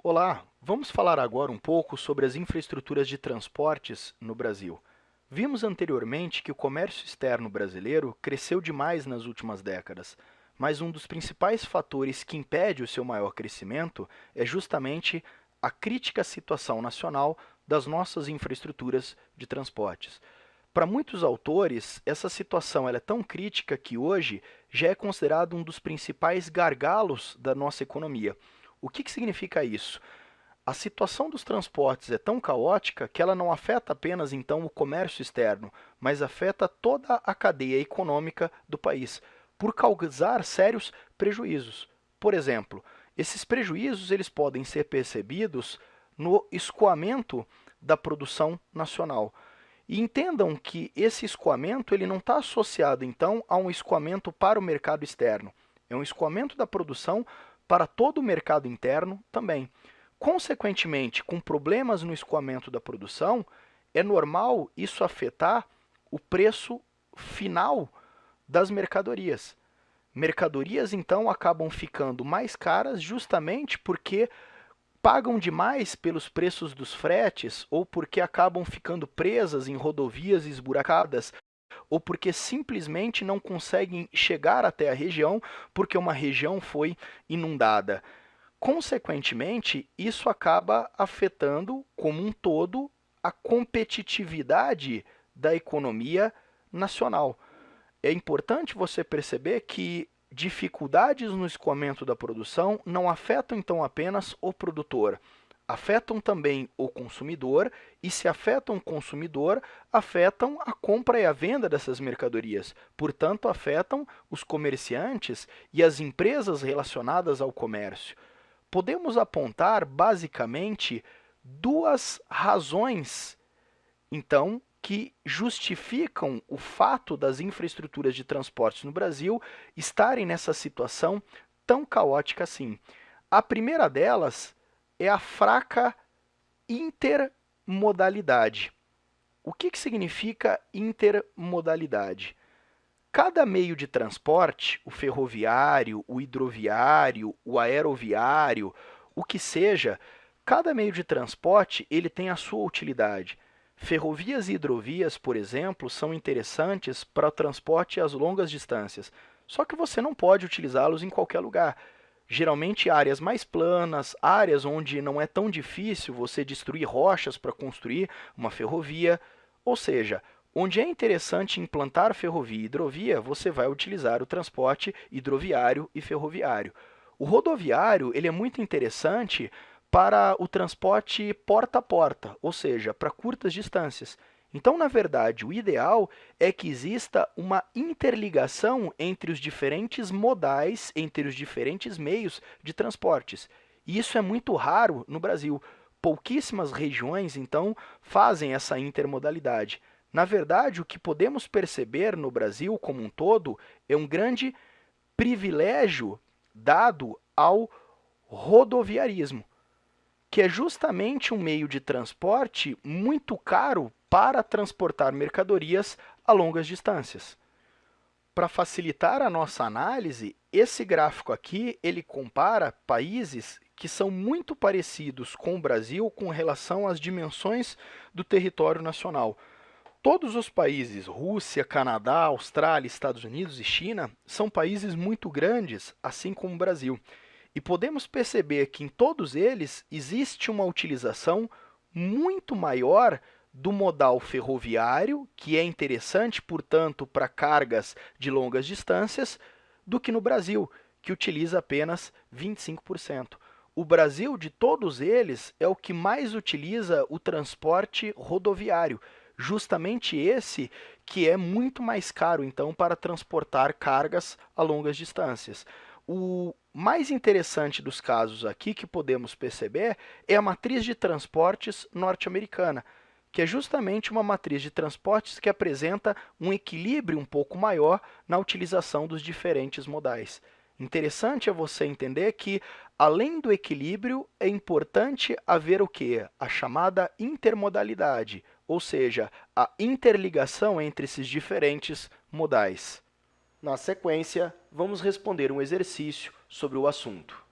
Olá, vamos falar agora um pouco sobre as infraestruturas de transportes no Brasil. Vimos anteriormente que o comércio externo brasileiro cresceu demais nas últimas décadas, mas um dos principais fatores que impede o seu maior crescimento é justamente a crítica situação nacional das nossas infraestruturas de transportes. Para muitos autores, essa situação ela é tão crítica que hoje já é considerado um dos principais gargalos da nossa economia. O que significa isso? A situação dos transportes é tão caótica que ela não afeta apenas então o comércio externo, mas afeta toda a cadeia econômica do país, por causar sérios prejuízos. Por exemplo, esses prejuízos eles podem ser percebidos no escoamento da produção nacional. E entendam que esse escoamento ele não está associado então a um escoamento para o mercado externo. É um escoamento da produção para todo o mercado interno também. Consequentemente, com problemas no escoamento da produção, é normal isso afetar o preço final das mercadorias. Mercadorias, então, acabam ficando mais caras justamente porque pagam demais pelos preços dos fretes ou porque acabam ficando presas em rodovias esburacadas ou porque simplesmente não conseguem chegar até a região porque uma região foi inundada. Consequentemente, isso acaba afetando, como um todo, a competitividade da economia nacional. É importante você perceber que dificuldades no escoamento da produção não afetam então apenas o produtor, afetam também o consumidor, e se afetam o consumidor, afetam a compra e a venda dessas mercadorias. Portanto, afetam os comerciantes e as empresas relacionadas ao comércio. Podemos apontar basicamente duas razões, então, que justificam o fato das infraestruturas de transportes no Brasil estarem nessa situação tão caótica assim. A primeira delas é a fraca intermodalidade. O que significa intermodalidade? Cada meio de transporte, o ferroviário, o hidroviário, o aeroviário, o que seja, cada meio de transporte ele tem a sua utilidade. Ferrovias e hidrovias, por exemplo, são interessantes para o transporte às longas distâncias, só que você não pode utilizá-los em qualquer lugar. Geralmente áreas mais planas, áreas onde não é tão difícil você destruir rochas para construir uma ferrovia, ou seja, onde é interessante implantar ferrovia e hidrovia, você vai utilizar o transporte hidroviário e ferroviário. O rodoviário ele é muito interessante para o transporte porta a porta, ou seja, para curtas distâncias. Então, na verdade, o ideal é que exista uma interligação entre os diferentes modais, entre os diferentes meios de transportes. E isso é muito raro no Brasil. Pouquíssimas regiões, então, fazem essa intermodalidade. Na verdade, o que podemos perceber no Brasil como um todo é um grande privilégio dado ao rodoviarismo, que é justamente um meio de transporte muito caro para transportar mercadorias a longas distâncias. Para facilitar a nossa análise, esse gráfico aqui ele compara países que são muito parecidos com o Brasil com relação às dimensões do território nacional. Todos os países, Rússia, Canadá, Austrália, Estados Unidos e China, são países muito grandes, assim como o Brasil. E podemos perceber que em todos eles existe uma utilização muito maior do modal ferroviário, que é interessante, portanto, para cargas de longas distâncias, do que no Brasil, que utiliza apenas 25%. O Brasil, de todos eles, é o que mais utiliza o transporte rodoviário, justamente esse que é muito mais caro, então, para transportar cargas a longas distâncias. O mais interessante dos casos aqui que podemos perceber é a matriz de transportes norte-americana, que é justamente uma matriz de transportes que apresenta um equilíbrio um pouco maior na utilização dos diferentes modais. Interessante é você entender que, além do equilíbrio, é importante haver o quê? A chamada intermodalidade, ou seja, a interligação entre esses diferentes modais. Na sequência, vamos responder um exercício sobre o assunto.